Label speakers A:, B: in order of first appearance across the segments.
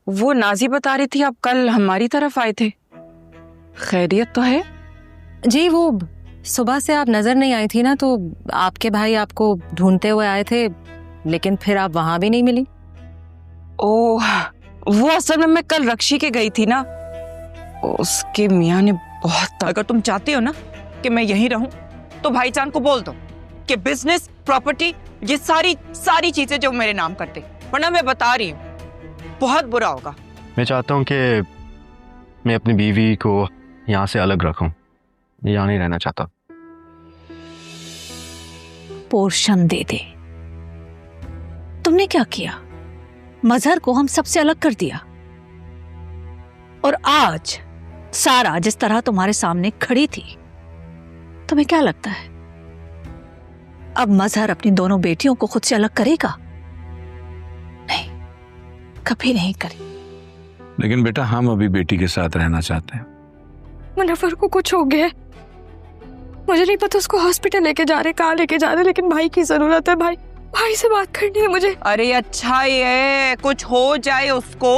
A: وہ نازی بتا رہی تھی آپ کل ہماری طرف آئے تھے، خیریت تو ہے؟
B: جی وہ صبح سے آپ نظر نہیں آئی تھی نا، تو آپ کے بھائی آپ کو ڈھونڈتے ہوئے آئے تھے، لیکن پھر آپ وہاں بھی نہیں ملی۔
A: اوہ، وہ اصل میں کل رکشی کے گئی تھی نا، اس کے میاں نے بہت، اگر تم چاہتے ہو نا کہ میں یہیں رہوں تو بھائی جان کو بول دو کہ بزنس، پراپرٹی، یہ ساری چیزیں جو میرے نام کرتے، ورنہ میں بتا رہی ہوں بہت برا ہوگا۔
C: میں چاہتا ہوں کہ میں اپنی بیوی کو یہاں سے الگ رکھوں، یہاں نہیں رہنا چاہتا۔
D: پورشن دے دے۔ تم نے کیا کیا؟ مظہر کو ہم سب سے الگ کر دیا، اور آج سارا جس طرح تمہارے سامنے کھڑی تھی، تمہیں کیا لگتا ہے اب مظہر اپنی دونوں بیٹیوں کو خود سے الگ کرے گا؟ نہیں، کبھی نہیں کرے۔
E: لیکن بیٹا ہم ابھی بیٹی کے ساتھ رہنا چاہتے ہیں۔
F: منور کو کچھ ہو گیا ہے، مجھے نہیں پتا اس کو ہاسپٹل لے کے جا رہے، کہاں لے کے جا رہے، لیکن بھائی کی ضرورت ہے، بھائی سے بات کرنی ہے مجھے۔
A: ارے اچھا یہ کچھ ہو جائے اس کو،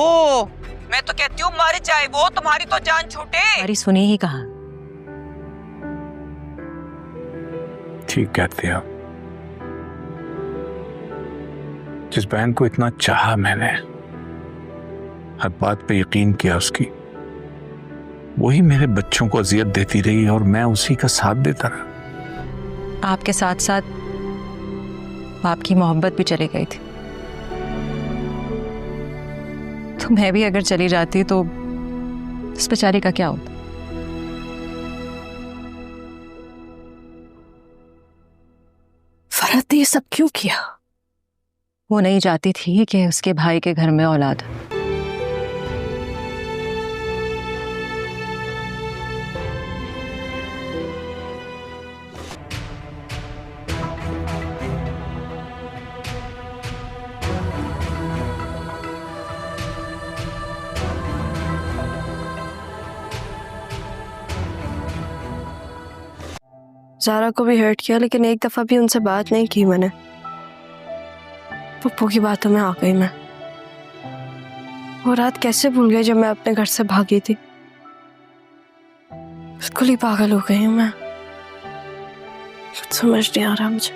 A: میں تو کہتی ہوں مر جائے وہ، تمہاری تو جان چھوٹے۔
B: ہماری سنی ہی کہا۔
E: ٹھیک کہتے ہو، جس بہن کو اتنا چاہا میں نے، ہر بات پہ یقین کیا اس کی، وہی میرے بچوں کو اذیت دیتی رہی اور میں اسی کا ساتھ دیتا رہا۔
B: آپ کے ساتھ ساتھ آپ کی محبت بھی چلی گئی تھی، تو میں بھی اگر چلی جاتی تو اس بیچاری کا کیا ہوتا؟
D: فرحت نے یہ سب کیوں کیا؟
B: وہ نہیں چاہتی تھی کہ اس کے بھائی کے گھر میں اولاد ہے۔
F: زارا کو بھی ہرٹ کیا، لیکن ایک دفعہ بھی ان سے بات نہیں کی میں نے۔ پپو کی باتوں میں آ گئی میں۔ وہ رات کیسے بھول گئی جب میں اپنے گھر سے بھاگی تھی؟ بالکل ہی پاگل ہو گئی ہوں میں، کچھ سمجھ نہیں آ رہا مجھے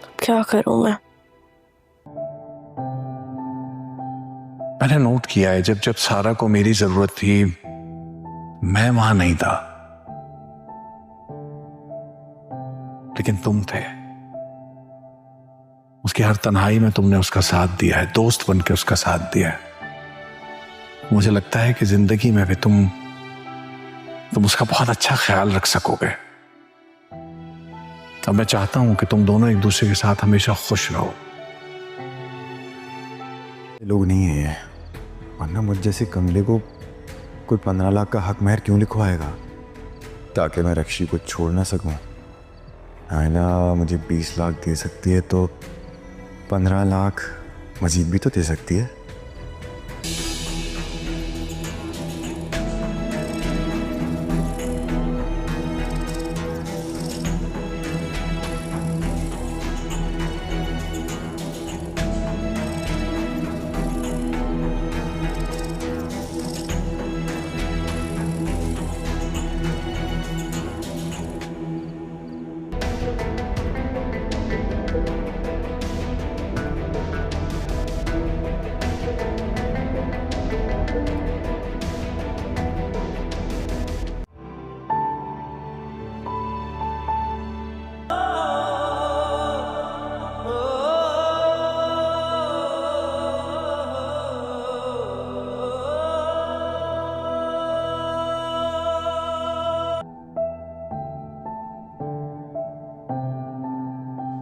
F: اب کیا کروں میں۔
E: میں نے نوٹ کیا ہے جب سارا کو میری ضرورت تھی میں وہاں نہیں تھا، لیکن تم تھے۔ اس کی ہر تنہائی میں تم نے اس کا ساتھ دیا ہے، دوست بن کے اس کا ساتھ دیا ہے۔ مجھے لگتا ہے کہ زندگی میں بھی تم اس کا بہت اچھا خیال رکھ سکو گے۔ اب میں چاہتا ہوں کہ تم دونوں ایک دوسرے کے ساتھ ہمیشہ خوش رہو۔
G: لوگ نہیں ہیں، ورنہ مجھ جیسے کملے کو کوئی 15 لاکھ کا حق مہر کیوں لکھوائے گا تاکہ میں رکشی کو چھوڑ نہ سکوں؟ آئلہ مجھے 20 لاکھ دے سکتی ہے تو 15 لاکھ مزید بھی تو دے سکتی ہے۔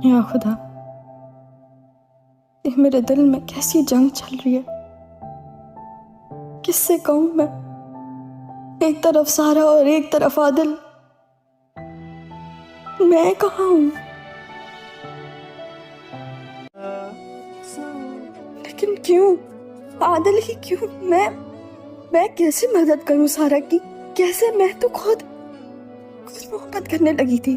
F: یا خدا، یہ میرے دل میں کیسی جنگ چل رہی ہے، کس سے کہوں میں؟ ایک طرف سارا اور ایک طرف عادل، میں کہاں ہوں؟ لیکن کیوں عادل ہی کیوں؟ میں کیسے مدد کروں سارا کی؟ کیسے؟ میں تو خود محبت کرنے لگی تھی،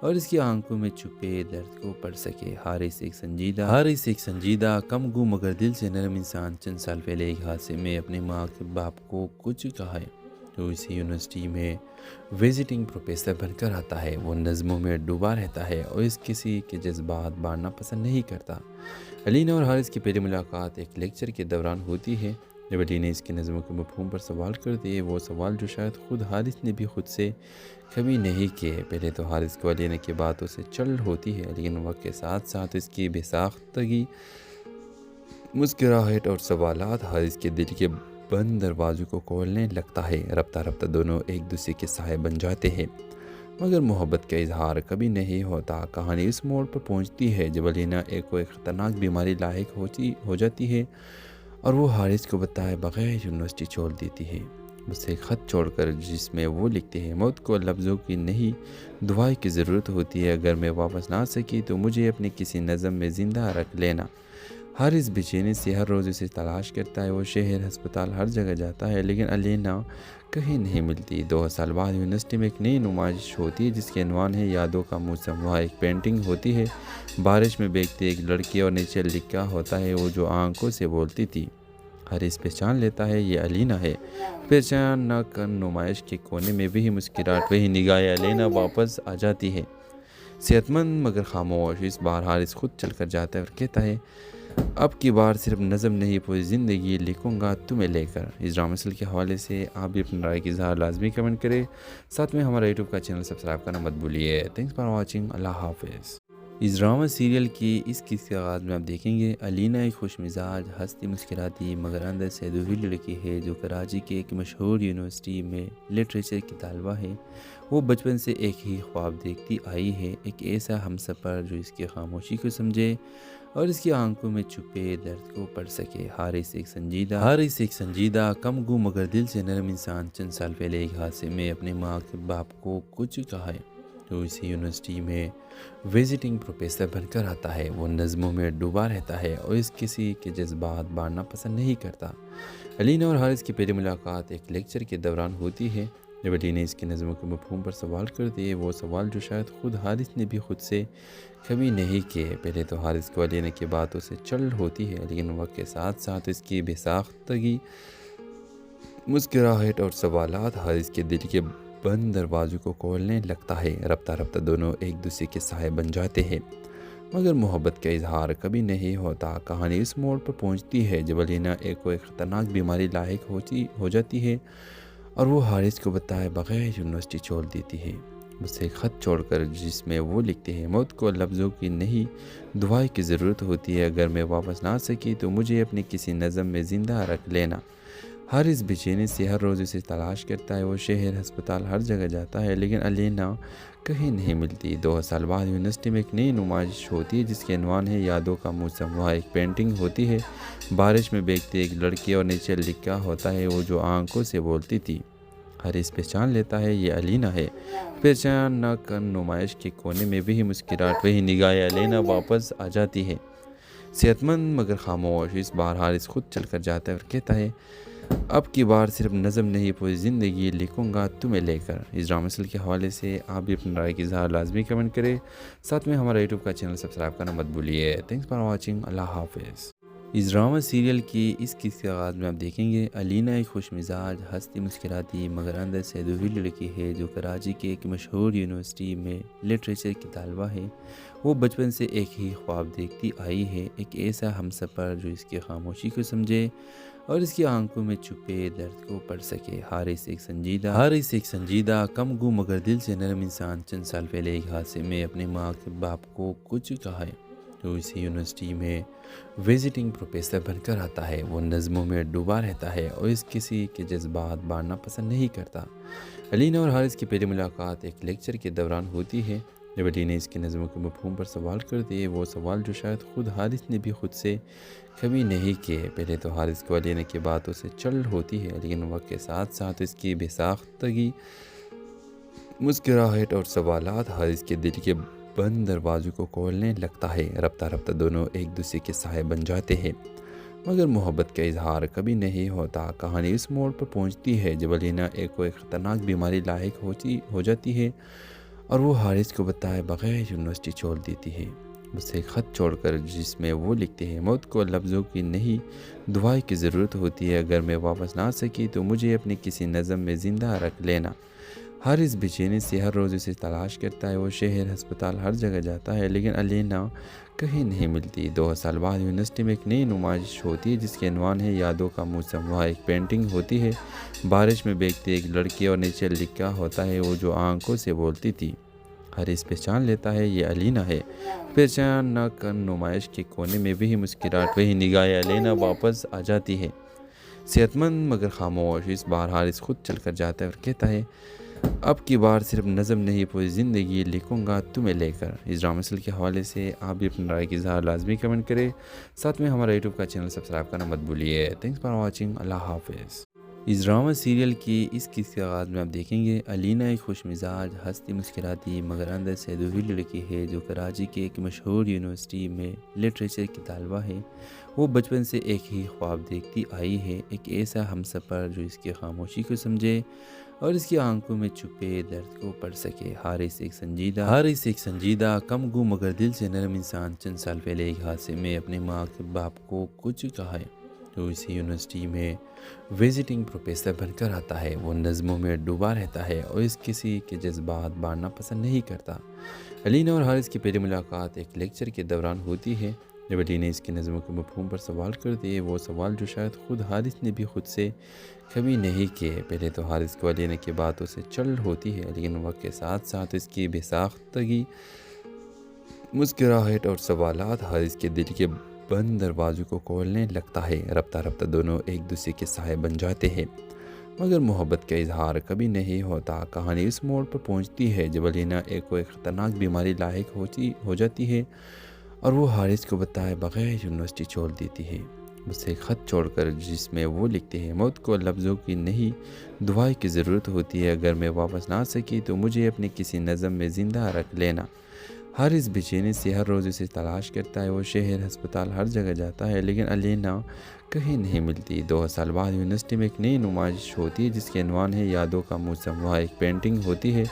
H: اور اس کی آنکھوں میں چھپے درد کو پڑھ سکے۔ حارث ایک سنجیدہ کم گو مگر دل سے نرم انسان چند سال پہلے ایک حادثے میں اپنے ماں کے باپ کو کچھ کہا ہے۔ تو اسی یونیورسٹی میں وزٹنگ پروفیسر بن کر آتا ہے۔ وہ نظموں میں ڈوبا رہتا ہے اور اس کسی کے جذبات بانٹنا پسند نہیں کرتا۔ علینا اور حارث کی پہلی ملاقات ایک لیکچر کے دوران ہوتی ہے۔ جب علینا اس کی نظموں کے مفہوم پر سوال کرتی ہے، وہ سوال جو شاید خود حارث نے بھی خود سے کبھی نہیں کیے۔ پہلے تو حارث کو علینا کی باتوں سے چل ہوتی ہے، لیکن وقت کے ساتھ ساتھ اس کی بے ساختگی، مسکراہٹ اور سوالات حارث کے دل کے بند دروازوں کو کھولنے لگتا ہے۔ رفتہ رفتہ دونوں ایک دوسرے کے سائے بن جاتے ہیں، مگر محبت کا اظہار کبھی نہیں ہوتا۔ کہانی اس موڑ پر پہنچتی ہے جب علینا کوئی خطرناک بیماری لاحق ہو جاتی ہے اور وہ حارث کو بتائے بغیر یونیورسٹی چھوڑ دیتی ہے، اسے ایک خط چھوڑ کر جس میں وہ لکھتے ہیں، موت کو لفظوں کی نہیں دعائیں کی ضرورت ہوتی ہے، اگر میں واپس نہ آ سکی تو مجھے اپنے کسی نظم میں زندہ رکھ لینا۔ حارث بے چینی سے ہر روز اسے تلاش کرتا ہے، وہ شہر، ہسپتال، ہر جگہ جاتا ہے، لیکن علینا کہیں نہیں ملتی۔ 2 سال بعد یونیورسٹی میں ایک نئی نمائش ہوتی ہے جس کے عنوان ہے یادوں کا موسم۔ وہاں ایک پینٹنگ ہوتی ہے، بارش میں بھیگتی ایک لڑکی، اور نیچے لکھا ہوتا ہے وہ جو آنکھوں سے بولتی تھی۔ حارث پہچان لیتا ہے یہ علینا ہے۔ پہچان نہ کر نمائش کے کونے میں وہی مسکراہٹ، وہی نگاہیں علینا واپس آ جاتی ہے، صحت مند مگر خاموش۔ اس بار حارث خود چل کر جاتا ہے اور کہتا ہے، اب کی بار صرف نظم نہیں پوری زندگی لکھوں گا تمہیں لے کر۔ اس ڈرامہ سیریل کے حوالے سے آپ بھی اپنی رائے کی اظہار لازمی کمنٹ کریں، ساتھ میں ہمارا یوٹیوب کا چینل سبسکرائب کرنا مت بھولیے۔ تھینکس فار واچنگ، اللہ حافظ۔ اس ڈرامہ سیریل کی اس قسط کے آغاز میں آپ دیکھیں گے علینا ایک خوش مزاج، ہنستی مسکراتی مگر اندر سے ادھوری لڑکی ہے جو کراچی کے ایک مشہور یونیورسٹی میں لٹریچر کی طالبہ ہے۔ وہ بچپن سے ایک ہی خواب دیکھتی آئی ہے، ایک ایسا ہمسفر جو اس کی خاموشی کو سمجھے اور اس کی آنکھوں میں چھپے درد کو پڑھ سکے۔ حارث ایک سنجیدہ کم گو مگر دل سے نرم انسان چند سال پہلے ایک حادثے میں اپنے ماں کے باپ کو کچھ کہا ہے۔ تو اسی یونیورسٹی میں وزٹنگ پروفیسر بن کر آتا ہے۔ وہ نظموں میں ڈوبا رہتا ہے اور اس کسی کے جذبات بانٹنا پسند نہیں کرتا۔ علینا اور حارث کی پہلی ملاقات ایک لیکچر کے دوران ہوتی ہے۔ جب علینا اس کی نظموں کے مفہوم پر سوال کرتی ہے، وہ سوال جو شاید خود حارث نے بھی خود سے کبھی نہیں کیے۔ پہلے تو حارث کو علینا کی باتوں سے چل ہوتی ہے، لیکن وقت کے ساتھ ساتھ اس کی بے ساختگی، مسکراہٹ اور سوالات حارث کے دل کے بند دروازوں کو کھولنے لگتا ہے۔ رفتہ رفتہ دونوں ایک دوسرے کے سائے بن جاتے ہیں، مگر محبت کا اظہار کبھی نہیں ہوتا۔ کہانی اس موڑ پر پہنچتی ہے جب علینا کوئی خطرناک بیماری لاحق ہو جاتی ہے اور وہ حارث کو بتائے بغیر یونیورسٹی چھوڑ دیتی ہے، اسے ایک خط چھوڑ کر جس میں وہ لکھتے ہیں، موت کو لفظوں کی نہیں دعائیں کی ضرورت ہوتی ہے، اگر میں واپس نہ آ سکی تو مجھے اپنے کسی نظم میں زندہ رکھ لینا۔ حارث بے چینی سے ہر روز اسے تلاش کرتا ہے، وہ شہر، ہسپتال، ہر جگہ جاتا ہے، لیکن علینا کہیں نہیں ملتی۔ 2 سال بعد یونیورسٹی میں ایک نئی نمائش ہوتی ہے جس کے عنوان ہے یادوں کا موسم۔ وہاں ایک پینٹنگ ہوتی ہے، بارش میں بھیگتی ایک لڑکی، اور نیچے لکھا ہوتا ہے وہ جو آنکھوں سے بولتی تھی۔ حارث پہچان لیتا ہے یہ علینا ہے۔ پہچان نہ کر نمائش کے کونے میں وہی مسکراہٹ، وہی نگاہیں علینا واپس آ جاتی ہے، صحت مند مگر خاموش۔ اس بار حارث خود چل کر جاتا ہے اور کہتا ہے، اب کی بار صرف نظم نہیں پوری زندگی لکھوں گا تمہیں لے کر۔ اس ڈرامہ سیریل کے حوالے سے آپ بھی اپنی رائے کی اظہار لازمی کمنٹ کریں، ساتھ میں ہمارا یوٹیوب کا چینل سبسکرائب کرنا مت بھولیے۔ تھینکس فار واچنگ، اللہ حافظ۔ اس ڈرامہ سیریل کی اس قسط کے آغاز میں آپ دیکھیں گے علینا ایک خوش مزاج، ہنستی مسکراتی مگر اندر سے ادھوری لڑکی ہے جو کراچی کے ایک مشہور یونیورسٹی میں لٹریچر کی طالبہ ہے۔ وہ بچپن سے ایک ہی خواب دیکھتی آئی ہے، ایک ایسا ہمسفر جو اس کی خاموشی کو سمجھے اور اس کی آنکھوں میں چھپے درد کو پڑھ سکے۔ حارث ایک سنجیدہ کم گو مگر دل سے نرم انسان چند سال پہلے ایک حادثے میں اپنے ماں کے باپ کو کچھ کہا ہے۔ تو اسی یونیورسٹی میں وزٹنگ پروفیسر بن کر آتا ہے۔ وہ نظموں میں ڈوبا رہتا ہے اور اس کسی کے جذبات بانٹنا پسند نہیں کرتا۔ علینا اور حارث کی پہلی ملاقات ایک لیکچر کے دوران ہوتی ہے۔ جب علینا اس کی نظموں کے مفہوم پر سوال کرتی ہے، وہ سوال جو شاید خود حارث نے بھی خود سے کبھی نہیں کیے۔ پہلے تو حارث کو علینا کی باتوں سے چل ہوتی ہے، لیکن وقت کے ساتھ ساتھ اس کی بے ساختگی، مسکراہٹ اور سوالات حارث کے دل کے بند دروازوں کو کھولنے لگتا ہے۔ رفتہ رفتہ دونوں ایک دوسرے کے سائے بن جاتے ہیں، مگر محبت کا اظہار کبھی نہیں ہوتا۔ کہانی اس موڑ پر پہنچتی ہے جب علینا کوئی خطرناک بیماری لاحق ہو جاتی ہے اور وہ حارث کو بتائے بغیر یونیورسٹی چھوڑ دیتی ہے، اسے خط چھوڑ کر جس میں وہ لکھتے ہیں موت کو لفظوں کی نہیں دعائیں کی ضرورت ہوتی ہے، اگر میں واپس نہ آ سکی تو مجھے اپنے کسی نظم میں زندہ رکھ لینا۔ حارث بے چینی سے ہر روز اسے تلاش کرتا ہے، وہ شہر ہسپتال ہر جگہ جاتا ہے لیکن علینا کہیں نہیں ملتی۔ 2 سال بعد یونیورسٹی میں ایک نئی نمائش ہوتی ہے جس کے عنوان ہے یادوں کا موسم۔ وہاں ایک پینٹنگ ہوتی ہے بارش میں بھیگتی ایک لڑکی اور نیچے لکھا ہوتا ہے وہ جو آنکھوں سے بولتی تھی۔ حارث پہچان لیتا ہے یہ علینا ہے۔ پہچان نہ کر نمائش کے کونے میں وہی مسکراہٹ، وہی نگاہ علینا واپس آ جاتی ہے، صحت مند مگر خاموش۔ اس بار حارث خود چل کر جاتا ہے اور کہتا ہے اب کی بار صرف نظم نہیں پوری زندگی لکھوں گا تمہیں لے کر۔ اس ڈرامہ سل کے حوالے سے آپ بھی اپنی رائے کی اظہار لازمی کمنٹ کریں، ساتھ میں ہمارا یوٹیوب کا چینل سبسکرائب کرنا مت بھولیے۔ تھینکس فار واچنگ، اللہ حافظ۔ اس ڈرامہ سیریل کی اس قسط کے آغاز میں آپ دیکھیں گے علینا ایک خوش مزاج، ہنستی مسکراتی مگر اندر سے ادھوری لڑکی ہے جو کراچی کے ایک مشہور یونیورسٹی میں لٹریچر کی طالبہ ہے۔ وہ بچپن سے ایک ہی خواب دیکھتی آئی ہے، ایک ایسا ہمسفر جو اس کی خاموشی کو سمجھے اور اس کی آنکھوں میں چھپے درد کو پڑھ سکے۔ حارث ایک سنجیدہ کم گو مگر دل سے نرم انسان چند سال پہلے ایک حادثے میں اپنے ماں کے باپ کو کچھ کہا ہے تو اسی یونیورسٹی میں وزٹنگ پروفیسر بن کر آتا ہے۔ وہ نظموں میں ڈوبا رہتا ہے اور اس کسی کے جذبات بانٹنا پسند نہیں کرتا۔ علینا اور حارث کی پہلی ملاقات ایک لیکچر کے دوران ہوتی ہے جب علینا اس کی نظموں کے مفہوم پر سوال کرتی ہے، وہ سوال جو شاید خود حارث نے بھی خود سے کبھی نہیں کیے۔ پہلے تو حارث کو علینا کی باتوں سے چل ہوتی ہے لیکن وقت کے ساتھ ساتھ اس کی بے ساختگی، مسکراہٹ اور سوالات حارث کے دل کے بند دروازوں کو کھولنے لگتا ہے۔ رفتہ رفتہ دونوں ایک دوسرے کے سائے بن جاتے ہیں مگر محبت کا اظہار کبھی نہیں ہوتا۔ کہانی اس موڑ پر پہنچتی ہے جب علینا کوئی خطرناک بیماری لاحق ہو جاتی ہے اور وہ حارث کو بتائے بغیر یونیورسٹی چھوڑ دیتی ہے، اسے خط چھوڑ کر جس میں وہ لکھتے ہیں موت کو لفظوں کی نہیں دعائیں کی ضرورت ہوتی ہے، اگر میں واپس نہ آ سکی تو مجھے اپنے کسی نظم میں زندہ رکھ لینا۔ حارث بے چینی سے ہر روز اسے تلاش کرتا ہے، وہ شہر ہسپتال ہر جگہ جاتا ہے لیکن علینا کہیں نہیں ملتی۔ 2 سال بعد یونیورسٹی میں ایک نئی نمائش ہوتی ہے جس کے عنوان ہے یادوں کا موسم۔ وہاں ایک پینٹنگ ہوتی ہے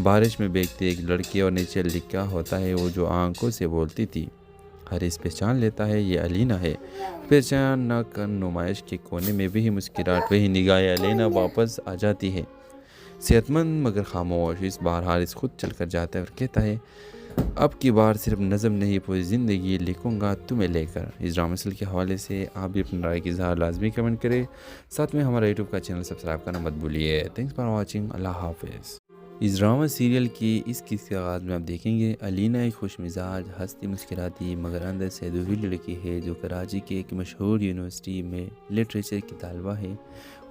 H: بارش میں بھیگتی ایک لڑکی اور نیچے لکھا ہوتا ہے وہ جو آنکھوں سے بولتی تھی۔ حارث پہچان لیتا ہے یہ علینا ہے۔ پہچان نہ کر نمائش کے کونے میں وہی مسکراہٹ، وہی نگاہ علینا واپس آ جاتی ہے، صحت مند مگر خاموش۔ اس بار حارث خود چل کر جاتا ہے اور کہتا ہے اب کی بار صرف نظم نہیں پوری زندگی لکھوں گا تمہیں لے کر۔ اس ڈرامہ سل کے حوالے سے آپ بھی اپنی رائے کی اظہار لازمی کمنٹ کریں، ساتھ میں ہمارا یوٹیوب کا چینل سبسکرائب کرنا مت بھولیے۔ تھینکس فار واچنگ، اللہ حافظ۔ اس ڈرامہ سیریل کی اس قسط کے آغاز میں آپ دیکھیں گے علینا ایک خوش مزاج، ہنستی مسکراتی مگر اندر سے ادھوری لڑکی ہے جو کراچی کے ایک مشہور یونیورسٹی میں لٹریچر کی طالبہ ہے۔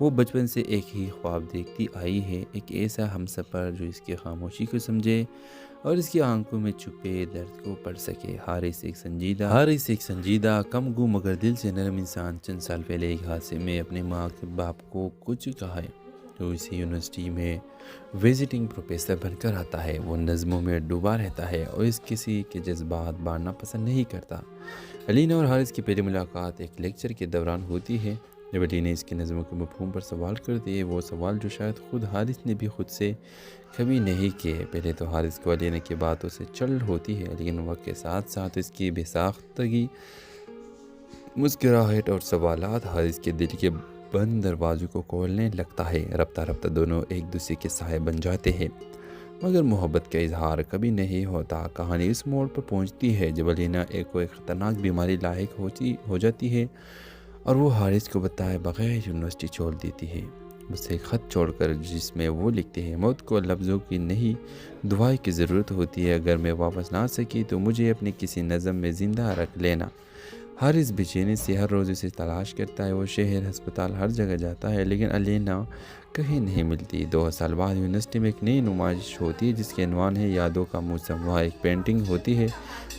H: وہ بچپن سے ایک ہی خواب دیکھتی آئی ہے، ایک ایسا ہمسفر جو اس کی خاموشی کو سمجھے اور اس کی آنکھوں میں چھپے درد کو پڑھ سکے۔ حارث ایک سنجیدہ کم گو مگر دل سے نرم انسان چند سال پہلے ایک حادثے میں اپنے ماں کے باپ کو کچھ کہا ہے تو اسی یونیورسٹی میں وزٹنگ پروفیسر بن کر آتا ہے۔ وہ نظموں میں ڈوبا رہتا ہے اور اس کسی کے جذبات بانٹنا پسند نہیں کرتا۔ علینا اور حارث کی پہلی ملاقات ایک لیکچر کے دوران ہوتی ہے جب علینا اس کی نظموں کے مفہوم پر سوال کرتی ہے، وہ سوال جو شاید خود حارث نے بھی خود سے کبھی نہیں کیے۔ پہلے تو حارث کو علینا کی باتوں سے چل ہوتی ہے لیکن وقت کے ساتھ ساتھ اس کی بے ساختگی، مسکراہٹ اور سوالات حارث کے دل کے بند دروازوں کو کھولنے لگتا ہے۔ رفتہ رفتہ دونوں ایک دوسرے کے سائے بن جاتے ہیں مگر محبت کا اظہار کبھی نہیں ہوتا۔ کہانی اس موڑ پر پہنچتی ہے جب علینا کوئی خطرناک بیماری لاحق ہو جاتی ہے اور وہ حارث کو بتائے بغیر یونیورسٹی چھوڑ دیتی ہے، اسے خط چھوڑ کر جس میں وہ لکھتے ہیں موت کو لفظوں کی نہیں دعائیں کی ضرورت ہوتی ہے، اگر میں واپس نہ آ سکی تو مجھے اپنے کسی نظم میں زندہ رکھ لینا۔ حارث بے چینی سے ہر روز اسے تلاش کرتا ہے، وہ شہر ہسپتال ہر جگہ جاتا ہے لیکن علینا کہیں نہیں ملتی۔ 2 سال بعد یونیورسٹی میں ایک نئی نمائش ہوتی ہے جس کے عنوان ہے یادوں کا موسم۔ وہاں ایک پینٹنگ ہوتی ہے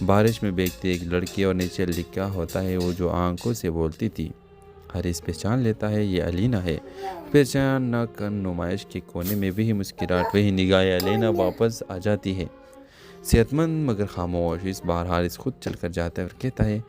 H: بارش میں بھیگتی ایک لڑکی اور نیچے لکھا ہوتا ہے وہ جو آنکھوں سے بولتی تھی۔ حارث پہچان لیتا ہے یہ علینا ہے۔ پہچان نہ کر نمائش کے کونے میں وہی مسکراہٹ، وہی نگاہ علینا واپس آ جاتی ہے، صحت مند مگر خاموش۔ اس بار حارث خود چل کر جاتا ہے اور کہتا ہے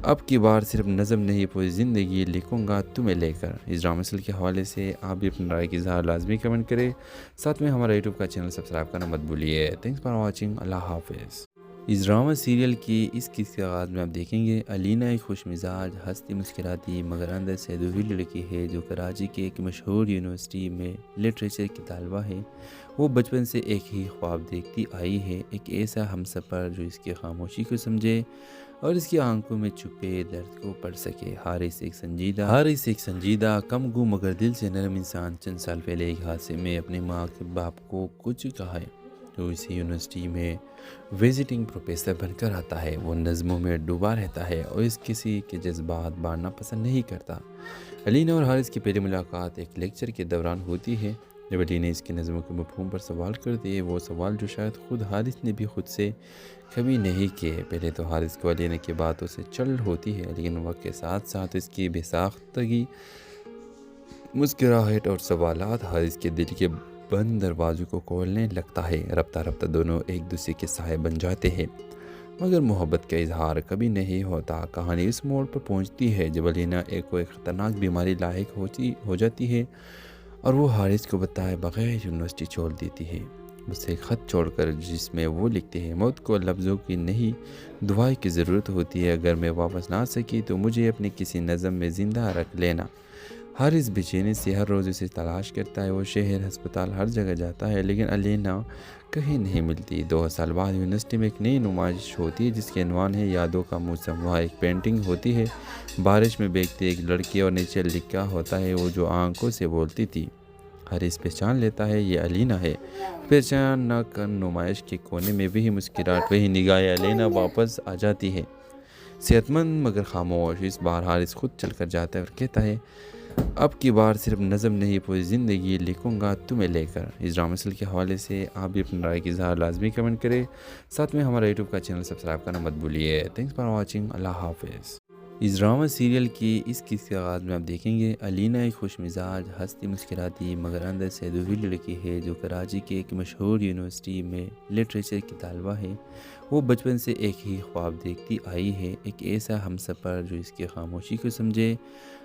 H: اب کی بار صرف نظم نہیں پوری زندگی لکھوں گا تمہیں لے کر۔ اس ڈرامہ سیریل کے حوالے سے آپ بھی اپنی رائے کی اظہار لازمی کمنٹ کریں، ساتھ میں ہمارا یوٹیوب کا چینل سبسکرائب کرنا مت بھولیے۔ تھینکس فار واچنگ، اللہ حافظ۔ اس ڈرامہ سیریل کی اس قسط کے آغاز میں آپ دیکھیں گے علینا ایک خوش مزاج، ہنستی مسکراتی مگر اندر سے ادھوری لڑکی ہے جو کراچی کے ایک مشہور یونیورسٹی میں لٹریچر کی طالبہ ہے۔ وہ بچپن سے ایک ہی خواب دیکھتی آئی ہے، ایک ایسا ہم سفر جو اس کی خاموشی کو سمجھے اور اس کی آنکھوں میں چھپے درد کو پڑھ سکے۔ حارث ایک سنجیدہ کم گو مگر دل سے نرم انسان چند سال پہلے ایک حادثے میں اپنے ماں کے باپ کو کچھ کہا ہے۔ تو اسی یونیورسٹی میں وزٹنگ پروفیسر بن کر آتا ہے۔ وہ نظموں میں ڈوبا رہتا ہے اور اس کسی کے جذبات بانٹنا پسند نہیں کرتا۔ علینا اور حارث کی پہلی ملاقات ایک لیکچر کے دوران ہوتی ہے جب علینا اس کے نظموں کے مفہوم پر سوال کرتی ہے، وہ سوال جو شاید خود حارث نے بھی خود سے کبھی نہیں کیے۔ پہلے تو حارث کو علینا کی باتوں سے چل ہوتی ہے، لیکن وقت کے ساتھ ساتھ اس کی بے ساختگی، مسکراہٹ اور سوالات حارث کے دل کے بند دروازوں کو کھولنے لگتا ہے۔ رفتہ رفتہ دونوں ایک دوسرے کے سائے بن جاتے ہیں، مگر محبت کا اظہار کبھی نہیں ہوتا۔ کہانی اس موڑ پر پہنچتی ہے جب علینا ایک خطرناک بیماری لاحق ہو جاتی ہے اور وہ حارث کو بتائے بغیر یونیورسٹی چھوڑ دیتی ہے، اسے خط چھوڑ کر، جس میں وہ لکھتے ہیں موت کو لفظوں کی نہیں دعائیں کی ضرورت ہوتی ہے، اگر میں واپس نہ آ سکی تو مجھے اپنے کسی نظم میں زندہ رکھ لینا۔ حارث بے چینی سے ہر روز اسے تلاش کرتا ہے، وہ شہر، ہسپتال، ہر جگہ جاتا ہے، لیکن علینا کہیں نہیں ملتی۔ 2 سال بعد یونیورسٹی میں ایک نئی نمائش ہوتی ہے جس کے عنوان ہے یادوں کا موسم۔ وہاں ایک پینٹنگ ہوتی ہے، بارش میں بھیگتی ایک لڑکی اور نیچے لکھا ہوتا ہے وہ جو آنکھوں سے بولتی تھی۔ حارث پہچان لیتا ہے یہ علینا ہے۔ پہچان نہ کر نمائش کے کونے میں وہی مسکراہٹ، وہی نگاہیں، علینا واپس آ جاتی ہے، صحت مند مگر خاموش۔ اس بار حارث خود چل کر جاتا ہے اور کہتا ہے اب کی بار صرف نظم نہیں پوری زندگی لکھوں گا تمہیں لے کر۔ اس ڈرامہ سیریل کے حوالے سے آپ بھی اپنی رائے کی اظہار لازمی کمنٹ کریں، ساتھ میں ہمارا یوٹیوب کا چینل سبسکرائب کرنا مت بھولیے۔ تھینکس فار واچنگ، اللہ حافظ۔ اس ڈرامہ سیریل کی اس قسط کے آغاز میں آپ دیکھیں گے علینا ایک خوش مزاج، ہنستی مسکراتی مگر اندر سے ادھوری لڑکی ہے جو کراچی کے ایک مشہور یونیورسٹی میں لٹریچر کی طالبہ ہے۔ وہ بچپن سے ایک ہی خواب دیکھتی آئی ہے، ایک ایسا ہم سفر جو اس کی خاموشی کو سمجھے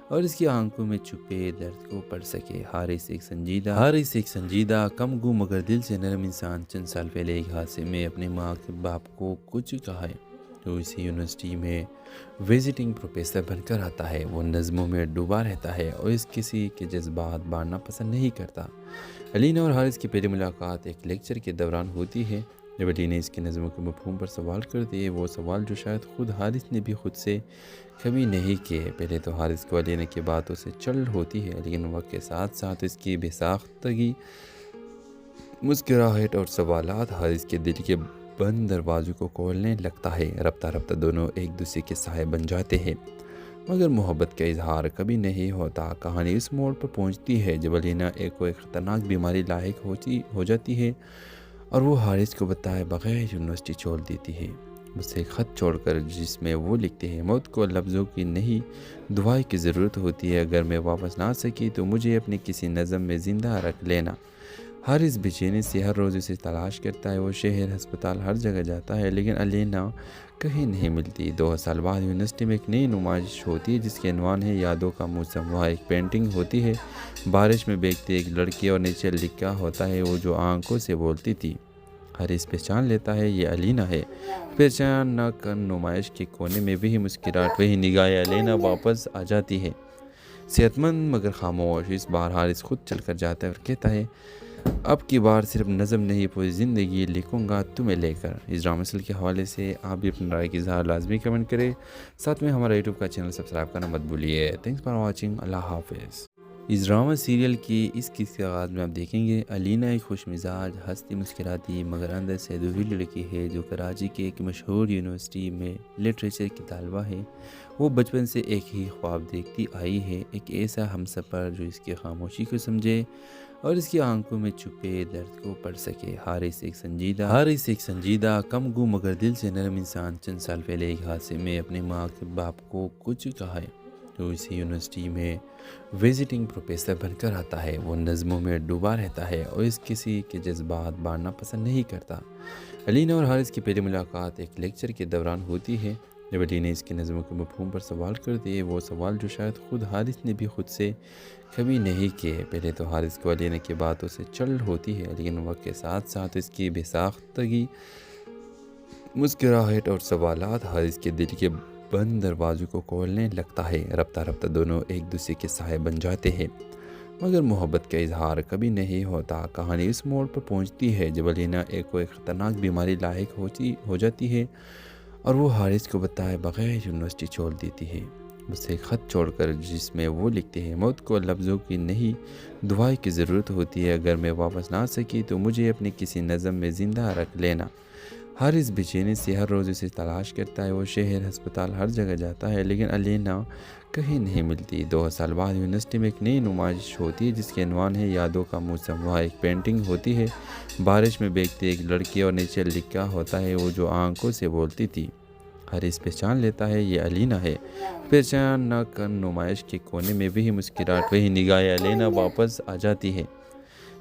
H: اور اس کی آنکھوں میں چھپے درد کو پڑھ سکے۔ حارث ایک سنجیدہ کم گو مگر دل سے نرم انسان چند سال پہلے ایک حادثے میں اپنے ماں کے باپ کو کچھ کہا ہے۔ تو اسی یونیورسٹی میں وزٹنگ پروفیسر بن کر آتا ہے۔ وہ نظموں میں ڈوبا رہتا ہے اور اس کسی کے جذبات بانٹنا پسند نہیں کرتا۔ علینا اور حارث کی پہلی ملاقات ایک لیکچر کے دوران ہوتی ہے جب علینا اس کے نظموں کے مفہوم پر سوال کرتی ہے، وہ سوال جو شاید خود حارث نے بھی خود سے کبھی نہیں کیے۔ پہلے تو حارث کو علینا کی باتوں سے چل ہوتی ہے، لیکن وقت کے ساتھ ساتھ اس کی بے ساختگی، مسکراہٹ اور سوالات حارث کے دل کے بند دروازوں کو کھولنے لگتا ہے۔ رفتہ رفتہ دونوں ایک دوسرے کے سائے بن جاتے ہیں، مگر محبت کا اظہار کبھی نہیں ہوتا۔ کہانی اس موڑ پر پہنچتی ہے جب علینا ایک خطرناک بیماری لاحق ہو جاتی ہے اور وہ حارث کو بتائے بغیر یونیورسٹی چھوڑ دیتی ہے، اسے خط چھوڑ کر، جس میں وہ لکھتے ہیں موت کو لفظوں کی نہیں دعائیں کی ضرورت ہوتی ہے، اگر میں واپس نہ آ سکی تو مجھے اپنے کسی نظم میں زندہ رکھ لینا۔ حارث بے چینی سے ہر روز اسے تلاش کرتا ہے، وہ شہر، ہسپتال، ہر جگہ جاتا ہے، لیکن علینا کہیں نہیں ملتی۔ 2 سال بعد یونیورسٹی میں ایک نئی نمائش ہوتی ہے جس کے عنوان ہے یادوں کا موسم۔ وہاں ایک پینٹنگ ہوتی ہے، بارش میں بھیگتی ایک لڑکی اور نیچے لکھا ہوتا ہے وہ جو آنکھوں سے بولتی تھی۔ حارث پہچان لیتا ہے یہ علینا ہے۔ پہچان نہ کر نمائش کے کونے میں وہی مسکراہٹ، وہی نگاہیں، علینا واپس آ جاتی ہے، صحت مند مگر خاموش۔ اس بار حارث خود چل کر جاتا ہے اور کہتا ہے اب کی بار صرف نظم نہیں پوری زندگی لکھوں گا تمہیں لے کر۔ اس ڈرامہ سیریل کے حوالے سے آپ بھی اپنی رائے کی اظہار لازمی کمنٹ کریں، ساتھ میں ہمارا یوٹیوب کا چینل سبسکرائب کرنا مت بھولیے۔ تھینکس فار واچنگ، اللہ حافظ۔ اس ڈرامہ سیریل کی اس قسط کے آغاز میں آپ دیکھیں گے علینا ایک خوش مزاج، ہنستی مسکراتی مگر اندر سے ادھوری لڑکی ہے جو کراچی کے ایک مشہور یونیورسٹی میں لٹریچر کی طالبہ ہے۔ وہ بچپن سے ایک ہی خواب دیکھتی آئی ہے، ایک ایسا ہم سفر جو اس کی خاموشی کو سمجھے اور اس کی آنکھوں میں چھپے درد کو پڑھ سکے۔ حارث ایک سنجیدہ کم گو مگر دل سے نرم انسان چند سال پہلے ایک حادثے میں اپنے ماں کے باپ کو کچھ کہا ہے۔ تو اسی یونیورسٹی میں وزٹنگ پروفیسر بن کر آتا ہے۔ وہ نظموں میں ڈوبا رہتا ہے اور اس کسی کے جذبات بانٹنا پسند نہیں کرتا۔ علینا اور حارث کی پہلی ملاقات ایک لیکچر کے دوران ہوتی ہے جب علی نے اس کی نظموں کے مفہوم پر سوال کر دیے، وہ سوال جو شاید خود حارث نے بھی خود سے کبھی نہیں کیے۔ پہلے تو حارث کو علی نے کی باتوں سے چل ہوتی ہے، لیکن وقت کے ساتھ ساتھ اس کی بے ساختگی، مسکراہٹ اور سوالات حارث کے دل کے بند دروازوں کو کھولنے لگتا ہے۔ رفتہ رفتہ دونوں ایک دوسرے کے سائے بن جاتے ہیں، مگر محبت کا اظہار کبھی نہیں ہوتا۔ کہانی اس موڑ پر پہنچتی ہے جب علینا ایک خطرناک بیماری لاحق ہو جاتی ہے اور وہ حارث کو بتائے بغیر یونیورسٹی چھوڑ دیتی ہے، اسے ایک خط چھوڑ کر جس میں وہ لکھتے ہیں، موت کو لفظوں کی نہیں دعائیں کی ضرورت ہوتی ہے، اگر میں واپس نہ آ سکی تو مجھے اپنی کسی نظم میں زندہ رکھ لینا۔ حارث بے چینی سے ہر روز اسے تلاش کرتا ہے، وہ شہر، ہسپتال، ہر جگہ جاتا ہے، لیکن علینا کہیں نہیں ملتی۔ 2 سال بعد یونیورسٹی میں ایک نئی نمائش ہوتی ہے جس کے عنوان ہے یادوں کا موسم۔ وہاں ایک پینٹنگ ہوتی ہے، بارش میں بھیگتی ایک لڑکی، اور نیچے لکھا ہوتا ہے وہ جو آنکھوں سے بولتی تھی۔ حارث پہچان لیتا ہے یہ علینا ہے۔ پہچان نہ کر نمائش کے کونے میں وہی مسکراہٹ، وہی نگاہ علینا واپس آ جاتی ہے،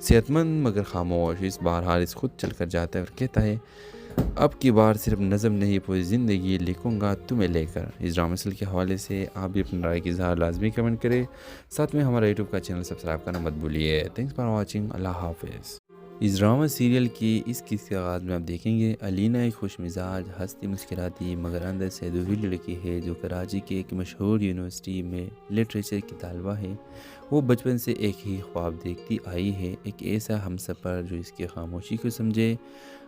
H: صحت مند مگر خاموش۔ اس بار حارث خود چل کر جاتا ہے اور کہتا ہے، اب کی بار صرف نظم نہیں پوری زندگی لکھوں گا تمہیں لے کر۔ اس ڈرامہ سل کے حوالے سے آپ بھی اپنی رائے کی اظہار لازمی کمنٹ کریں، ساتھ میں ہمارا یوٹیوب کا چینل سبسکرائب کرنا مت بھولیے۔ تھینکس فار واچنگ، اللہ حافظ۔ اس ڈرامہ سیریل کی اس قسط کے آغاز میں آپ دیکھیں گے علینا ایک خوش مزاج، ہنستی مسکراتی مگر اندر سے ادھوری لڑکی ہے جو کراچی کے ایک مشہور یونیورسٹی میں لٹریچر کی طالبہ ہے۔ وہ بچپن سے ایک ہی خواب دیکھتی آئی ہے، ایک ایسا ہمسفر جو اس کی خاموشی کو سمجھے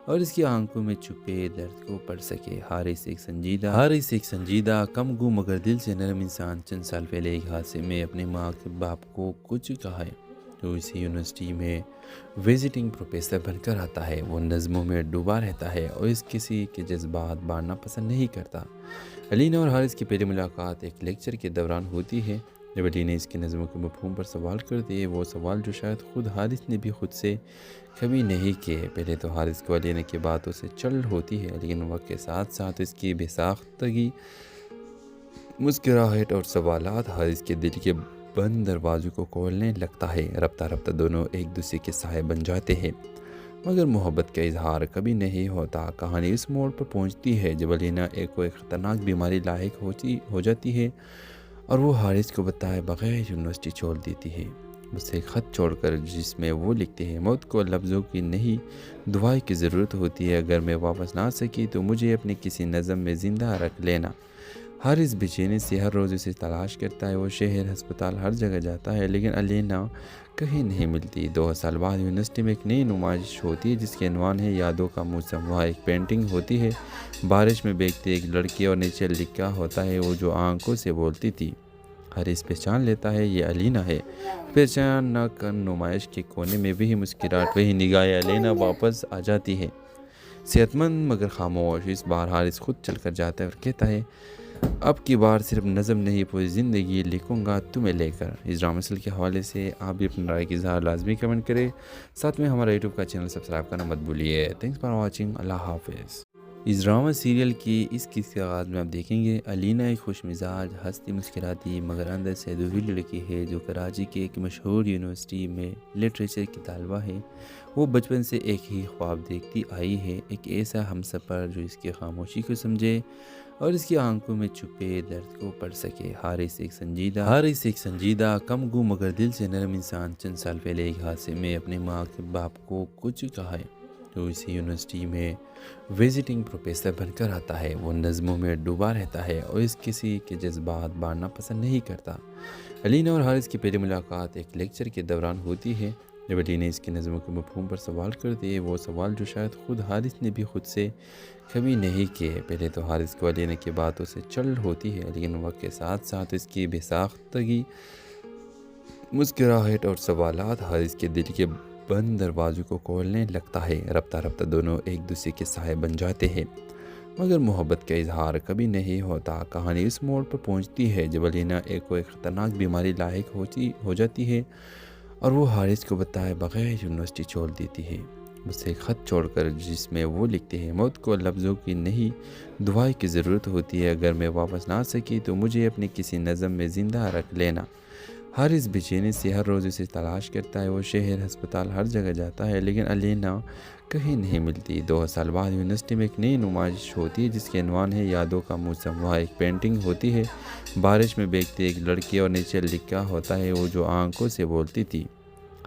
H: اور اس کی آنکھوں میں چھپے درد کو پڑھ سکے۔ حارث ایک سنجیدہ کم گو مگر دل سے نرم انسان چند سال پہلے ایک حادثے میں اپنے ماں کے باپ کو کچھ کہا ہے، جو اسی یونیورسٹی میں وزٹنگ پروفیسر بن کر آتا ہے۔ وہ نظموں میں ڈوبا رہتا ہے اور اس کسی کے جذبات بانٹنا پسند نہیں کرتا۔ علینا اور حارث کی پہلی ملاقات ایک لیکچر کے دوران ہوتی ہے، جب علی نے اس کی نظموں کے مفہوم پر سوال کر دیے، وہ سوال جو شاید خود حارث نے بھی خود سے کبھی نہیں کیے۔ پہلے تو حارث کو علینا کی باتوں سے چل ہوتی ہے، لیکن وقت کے ساتھ ساتھ اس کی بے ساختگی، مسکراہٹ اور سوالات حارث کے دل کے بند دروازوں کو کھولنے لگتا ہے۔ رفتہ رفتہ دونوں ایک دوسرے کے سائے بن جاتے ہیں، مگر محبت کا اظہار کبھی نہیں ہوتا۔ کہانی اس موڑ پر پہنچتی ہے جب علینا ایک خطرناک بیماری لاحق ہو جاتی ہے اور وہ حارث کو بتائے بغیر یونیورسٹی چھوڑ دیتی ہے، اسے ایک خط چھوڑ کر جس میں وہ لکھتے ہیں، موت کو لفظوں کی نہیں دعائیں کی ضرورت ہوتی ہے، اگر میں واپس نہ آ سکی تو مجھے اپنی کسی نظم میں زندہ رکھ لینا۔ حارث بے چینی سے ہر روز اسے تلاش کرتا ہے، وہ شہر، ہسپتال، ہر جگہ جاتا ہے، لیکن علینا کہیں نہیں ملتی۔ 2 سال بعد یونیورسٹی میں ایک نئی نمائش ہوتی ہے جس کے عنوان ہے یادوں کا موسم۔ وہاں ایک پینٹنگ ہوتی ہے، بارش میں بھیگتی ایک لڑکی، اور نیچے لکھا ہوتا ہے وہ جو آنکھوں سے بولتی تھی۔ حارث پہچان لیتا ہے یہ علینا ہے۔ پہچان نہ کر نمائش کے کونے میں وہی مسکراہٹ، وہی نگاہ علینا واپس آ جاتی ہے، صحت مند مگر خاموش۔ اس بار حارث خود چل کر جاتا ہے اور کہتا ہے، اب کی بار صرف نظم نہیں پوری زندگی لکھوں گا تمہیں لے کر۔ اس ڈرامہ سل کے حوالے سے آپ بھی اپنی رائے کی اظہار لازمی کمنٹ کریں، ساتھ میں ہمارا یوٹیوب کا چینل سبسکرائب کرنا مت بھولیے۔ تھینکس فار واچنگ، اللہ حافظ۔ اس ڈرامہ سیریل کی اس قسط کے آغاز میں آپ دیکھیں گے علینا ایک خوش مزاج، ہنستی مسکراتی مگر اندر سے ادھوری لڑکی ہے جو کراچی کے ایک مشہور یونیورسٹی میں لٹریچر کی طالبہ ہے۔ وہ بچپن سے ایک ہی خواب دیکھتی آئی ہے، ایک ایسا ہمسفر جو اس کی خاموشی کو سمجھے اور اس کی آنکھوں میں چھپے درد کو پڑھ سکے۔ حارث ایک سنجیدہ کم گو مگر دل سے نرم انسان چند سال پہلے ایک حادثے میں اپنے ماں کے باپ کو کچھ کہا ہے، جو اسی یونیورسٹی میں وزٹنگ پروفیسر بن کر آتا ہے۔ وہ نظموں میں ڈوبا رہتا ہے اور اس کسی کے جذبات بانٹنا پسند نہیں کرتا۔ علینا اور حارث کی پہلی ملاقات ایک لیکچر کے دوران ہوتی ہے، جب علی نے اس کی نظموں کے مفہوم پر سوال کر دیے، وہ سوال جو شاید خود حارث نے بھی خود سے کبھی نہیں کیے۔ پہلے تو حارث کو علینا کی باتوں سے چل ہوتی ہے، لیکن وقت کے ساتھ ساتھ اس کی بے ساختگی، مسکراہٹ اور سوالات حارث کے دل کے بند دروازوں کو کھولنے لگتا ہے۔ رفتہ رفتہ دونوں ایک دوسرے کے سائے بن جاتے ہیں، مگر محبت کا اظہار کبھی نہیں ہوتا۔ کہانی اس موڑ پر پہنچتی ہے جب علینا ایک خطرناک بیماری لاحق ہو جاتی ہے اور وہ حارث کو بتائے بغیر یونیورسٹی چھوڑ دیتی ہے، اسے ایک خط چھوڑ کر جس میں وہ لکھتے ہیں، موت کو لفظوں کی نہیں دعائیں کی ضرورت ہوتی ہے، اگر میں واپس نہ آ سکی تو مجھے اپنی کسی نظم میں زندہ رکھ لینا۔ حارث بے چینی سے ہر روز اسے تلاش کرتا ہے. وہ شہر، ہسپتال، ہر جگہ جاتا ہے لیکن علینا کہیں نہیں ملتی. 2 سال بعد یونیورسٹی میں ایک نئی نمائش ہوتی ہے جس کے عنوان ہے یادوں کا موسم. وہاں ایک پینٹنگ ہوتی ہے بارش میں بھیگتی ایک لڑکی اور نیچے لکھا ہوتا ہے وہ جو آنکھوں سے بولتی تھی.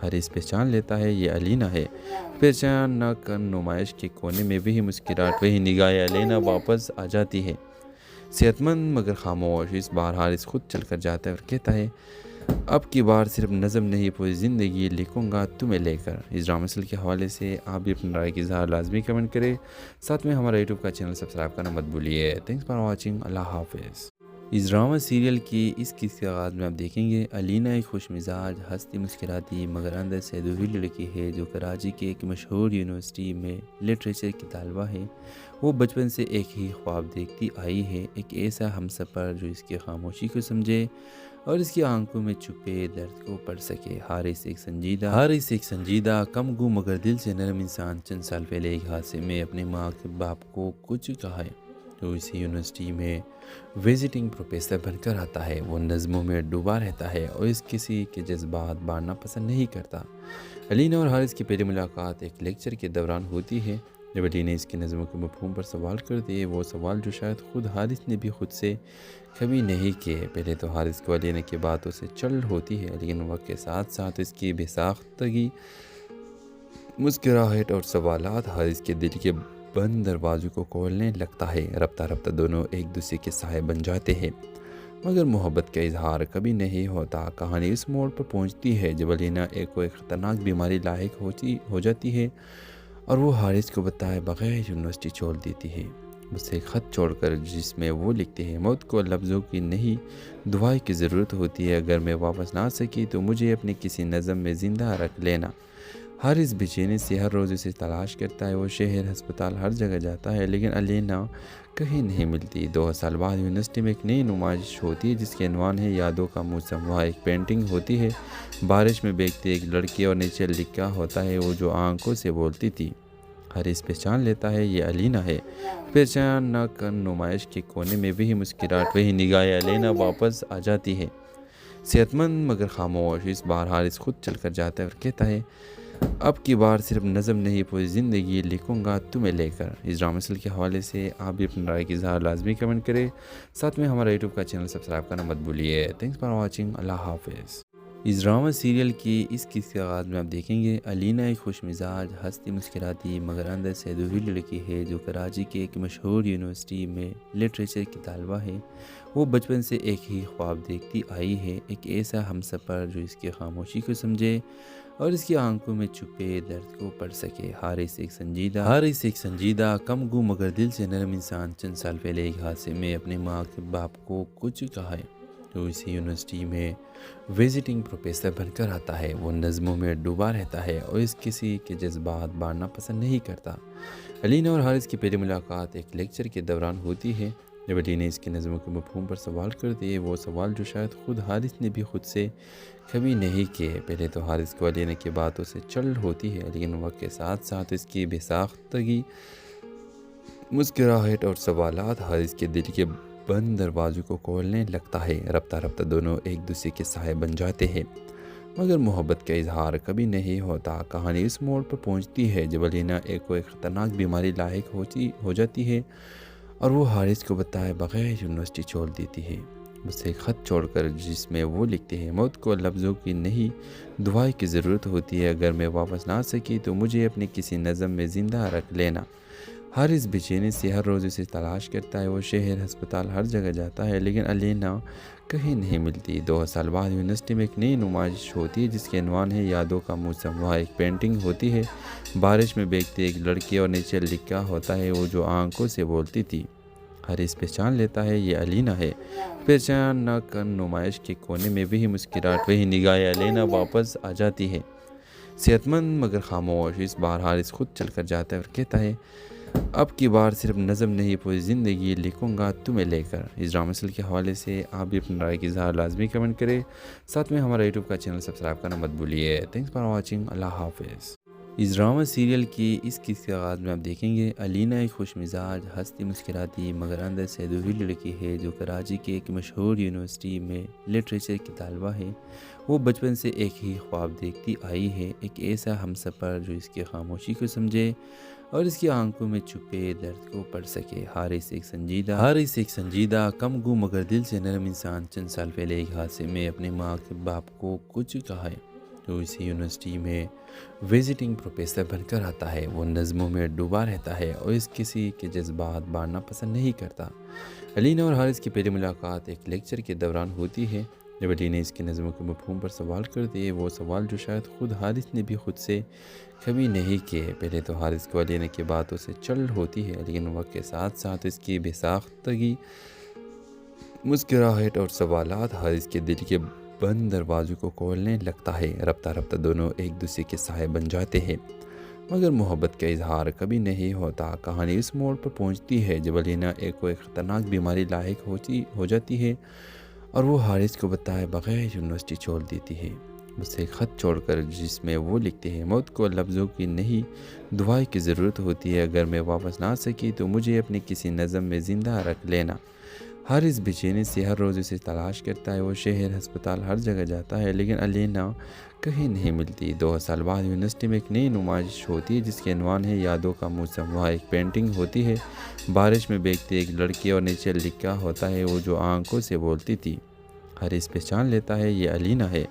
H: حارث پہچان لیتا ہے یہ علینا ہے. پہچان نہ کر نمائش کے کونے میں وہی مسکراہٹ، وہی نگاہ علینا واپس آ جاتی ہے. صحت مند مگر خاموش. اس بار حارث خود چل کر جاتا ہے اور کہتا ہے اب کی بار صرف نظم نہیں پوری زندگی لکھوں گا تمہیں لے کر. اس ڈرامہ سل کے حوالے سے آپ بھی اپنی رائے کی اظہار لازمی کمنٹ کریں. ساتھ میں ہمارا یوٹیوب کا چینل سبسکرائب کرنا مت بھولیے. Thanks for watching. اللہ حافظ. اس ڈرامہ سیریل کی اس قسط کے آغاز میں آپ دیکھیں گے علینا ایک خوش مزاج، ہنستی مسکراتی مگر اندر سے ادھوری لڑکی ہے جو کراچی کے ایک مشہور یونیورسٹی میں لٹریچر کی طالبہ ہے. وہ بچپن سے ایک ہی خواب دیکھتی آئی ہے، ایک ایسا ہمسفر جو اس کی خاموشی کو سمجھے اور اس کی آنکھوں میں چھپے درد کو پڑھ سکے. حارث ایک سنجیدہ کم گو مگر دل سے نرم انسان چند سال پہلے ایک حادثے میں اپنے ماں کے باپ کو کچھ کہا ہے. تو اسی یونیورسٹی میں وزٹنگ پروفیسر بن کر آتا ہے. وہ نظموں میں ڈوبا رہتا ہے اور اس کسی کے جذبات بانٹنا پسند نہیں کرتا. علینا اور حارث کی پہلی ملاقات ایک لیکچر کے دوران ہوتی ہے جب علینا اس کی نظموں کے مفہوم پر سوال کرتی ہے. وہ سوال جو شاید خود حارث نے بھی خود سے کبھی نہیں کیے. پہلے تو حارث کو علینا کی باتوں سے چل ہوتی ہے لیکن وقت کے ساتھ ساتھ اس کی بے ساختگی، مسکراہٹ اور سوالات حارث کے دل کے بند دروازوں کو کھولنے لگتا ہے. رفتہ رفتہ دونوں ایک دوسرے کے سائے بن جاتے ہیں مگر محبت کا اظہار کبھی نہیں ہوتا. کہانی اس موڑ پر پہنچتی ہے جب علینا ایک خطرناک بیماری لاحق ہو جاتی ہے اور وہ حارث کو بتائے بغیر یونیورسٹی چھوڑ دیتی ہے. اسے ایک خط چھوڑ کر جس میں وہ لکھتے ہیں موت کو لفظوں کی نہیں دعائیں کی ضرورت ہوتی ہے. اگر میں واپس نہ آ سکی تو مجھے اپنی کسی نظم میں زندہ رکھ لینا. حارث بے چینی سے ہر روز اسے تلاش کرتا ہے. وہ شہر، ہسپتال، ہر جگہ جاتا ہے لیکن علینا کہیں نہیں ملتی. 2 سال بعد یونیورسٹی میں ایک نئی نمائش ہوتی ہے جس کے عنوان ہے یادوں کا موسم. وہاں ایک پینٹنگ ہوتی ہے بارش میں بھیگتی ایک لڑکی اور نیچے لکھا ہوتا ہے وہ جو آنکھوں سے بولتی تھی. حارث پہچان لیتا ہے یہ علینا ہے. پہچان نہ کر نمائش کے کونے میں وہی مسکراہٹ، وہی نگاہ علینا واپس آ جاتی ہے. صحت مند مگر خاموش. اس بار حارث خود چل کر جاتا ہے اور کہتا ہے اب کی بار صرف نظم نہیں پوری زندگی لکھوں گا تمہیں لے کر. اس ڈرامہ سل کے حوالے سے آپ بھی اپنی رائے کی اظہار لازمی کمنٹ کریں. ساتھ میں ہمارا یوٹیوب کا چینل سبسکرائب کرنا مت بھولیے. Thanks for watching. اللہ حافظ. اس ڈرامہ سیریل کی اس قسط کے آغاز میں آپ دیکھیں گے علینا ایک خوش مزاج، ہنستی مسکراتی مگر اندر سے ادھوری لڑکی ہے جو کراچی کے ایک مشہور یونیورسٹی میں لٹریچر کی طالبہ ہے. وہ بچپن سے ایک ہی خواب دیکھتی آئی ہے، ایک ایسا ہمسفر جو اس کی خاموشی کو سمجھے اور اس کی آنکھوں میں چھپے درد کو پڑھ سکے. حارث ایک سنجیدہ کم گو مگر دل سے نرم انسان چند سال پہلے ایک حادثے میں اپنے ماں کے باپ کو کچھ کہا ہے. تو اسی یونیورسٹی میں وزٹنگ پروفیسر بن کر آتا ہے. وہ نظموں میں ڈوبا رہتا ہے اور اس کسی کے جذبات بانٹنا پسند نہیں کرتا. علینا اور حارث کی پہلی ملاقات ایک لیکچر کے دوران ہوتی ہے جب علینا اس کی نظموں کے مفہوم پر سوال کرتی ہے. وہ سوال جو شاید خود حارث نے بھی خود سے کبھی نہیں کیے. پہلے تو حارث کو علینا کی باتوں سے چل ہوتی ہے لیکن وقت کے ساتھ ساتھ اس کی بے ساختگی، مسکراہٹ اور سوالات حارث کے دل کے بند دروازوں کو کھولنے لگتا ہے. رفتہ رفتہ دونوں ایک دوسرے کے سائے بن جاتے ہیں مگر محبت کا اظہار کبھی نہیں ہوتا. کہانی اس موڑ پر پہنچتی ہے جب علینا ایک خطرناک بیماری لاحق ہو جاتی ہے اور وہ حارث کو بتائے بغیر یونیورسٹی چھوڑ دیتی ہے. اسے ایک خط چھوڑ کر جس میں وہ لکھتے ہیں موت کو لفظوں کی نہیں دعائیں کی ضرورت ہوتی ہے. اگر میں واپس نہ آ سکی تو مجھے اپنی کسی نظم میں زندہ رکھ لینا. حارث بے چینی سے ہر روز اسے تلاش کرتا ہے. وہ شہر، ہسپتال، ہر جگہ جاتا ہے لیکن علینا کہیں نہیں ملتی. 2 سال بعد یونیورسٹی میں ایک نئی نمائش ہوتی ہے جس کے عنوان ہے یادوں کا موسم. وہاں ایک پینٹنگ ہوتی ہے بارش میں بھیگتی ایک لڑکی اور نیچے لکھا ہوتا ہے وہ جو آنکھوں سے بولتی تھی. حارث پہچان لیتا ہے یہ علینا ہے. پہچان نہ کر نمائش کے کونے میں وہی مسکراہٹ، وہی نگاہ علینا واپس آ جاتی ہے. صحت مند مگر خاموش. اس بار حارث خود چل کر جاتا ہے اور کہتا ہے اب کی بار صرف نظم نہیں پوری زندگی لکھوں گا تمہیں لے کر. اس ڈرامہ سل کے حوالے سے آپ بھی اپنی رائے کی اظہار لازمی کمنٹ کریں. ساتھ میں ہمارا یوٹیوب کا چینل سبسکرائب کرنا مت بھولیے. Thanks for watching. اللہ حافظ. اس ڈرامہ سیریل کی اس قسط کے آغاز میں آپ دیکھیں گے علینا ایک خوش مزاج ہنستی مسکراتی مگر اندر سے ادھوری لڑکی ہے جو کراچی کے ایک مشہور یونیورسٹی میں لٹریچر کی طالبہ ہے۔ وہ بچپن سے ایک ہی خواب دیکھتی آئی ہے، ایک ایسا ہمسفر جو اس کی خاموشی کو سمجھے اور اس کی آنکھوں میں چھپے درد کو پڑھ سکے۔ حارث ایک سنجیدہ کم گو مگر دل سے نرم انسان چند سال پہلے ایک حادثے میں اپنے ماں کے باپ کو کچھ کہا ہے۔ وہ اسی یونیورسٹی میں وزٹنگ پروفیسر بن کر آتا ہے۔ وہ نظموں میں ڈوبا رہتا ہے اور اس کسی کے جذبات بانٹنا پسند نہیں کرتا۔ علینا اور حارث کی پہلی ملاقات ایک لیکچر کے دوران ہوتی ہے جب علینا اس کی نظموں کے مفہوم پر سوال کرتی ہے، وہ سوال جو شاید خود حارث نے بھی خود سے کبھی نہیں کیے۔ پہلے تو حارث کو علینا کی باتوں سے چل ہوتی ہے، لیکن وقت کے ساتھ ساتھ اس کی بے ساختگی، مسکراہٹ اور سوالات حارث کے دل کے بند دروازوں کو کھولنے لگتا ہے۔ رفتہ رفتہ دونوں ایک دوسرے کے سائے بن جاتے ہیں، مگر محبت کا اظہار کبھی نہیں ہوتا۔ کہانی اس موڑ پر پہنچتی ہے جب علینا ایک خطرناک بیماری لاحق ہو جاتی ہے اور وہ حارث کو بتائے بغیر یونیورسٹی چھوڑ دیتی ہے، اسے خط چھوڑ کر جس میں وہ لکھتے ہیں موت کو لفظوں کی نہیں دعائیں کی ضرورت ہوتی ہے، اگر میں واپس نہ آ سکی تو مجھے اپنی کسی نظم میں زندہ رکھ لینا۔ حارث بے چینی سے ہر روز اسے تلاش کرتا ہے، وہ شہر ہسپتال ہر جگہ جاتا ہے لیکن علینا کہیں نہیں ملتی۔ 2 سال بعد یونیورسٹی میں ایک نئی نمائش ہوتی ہے جس کے عنوان ہے یادوں کا موسم۔ وہاں ایک پینٹنگ ہوتی ہے بارش میں بھیگتی ایک لڑکی اور نیچے لکھا ہوتا ہے وہ جو آنکھوں سے بولتی تھی۔ حارث پہچان لیتا ہے یہ علینا ہے۔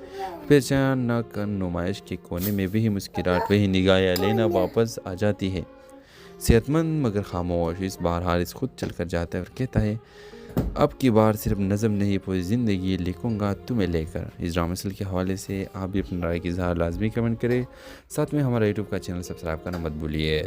H: پہچان نہ کر نمائش کے کونے میں وہی مسکراہٹ، وہی نگاہیں، علینا واپس آ جاتی ہے، صحت مند مگر خاموش۔ اس بار حارث خود چل کر جاتا ہے اور کہتا ہے اب کی بار صرف نظم نہیں پوری زندگی لکھوں گا تمہیں لے کر۔ اس ڈرامہ سیریل کے حوالے سے آپ بھی اپنی رائے کی اظہار لازمی کمنٹ کریں، ساتھ میں ہمارا یوٹیوب کا چینل سبسکرائب کرنا مت بھولیے۔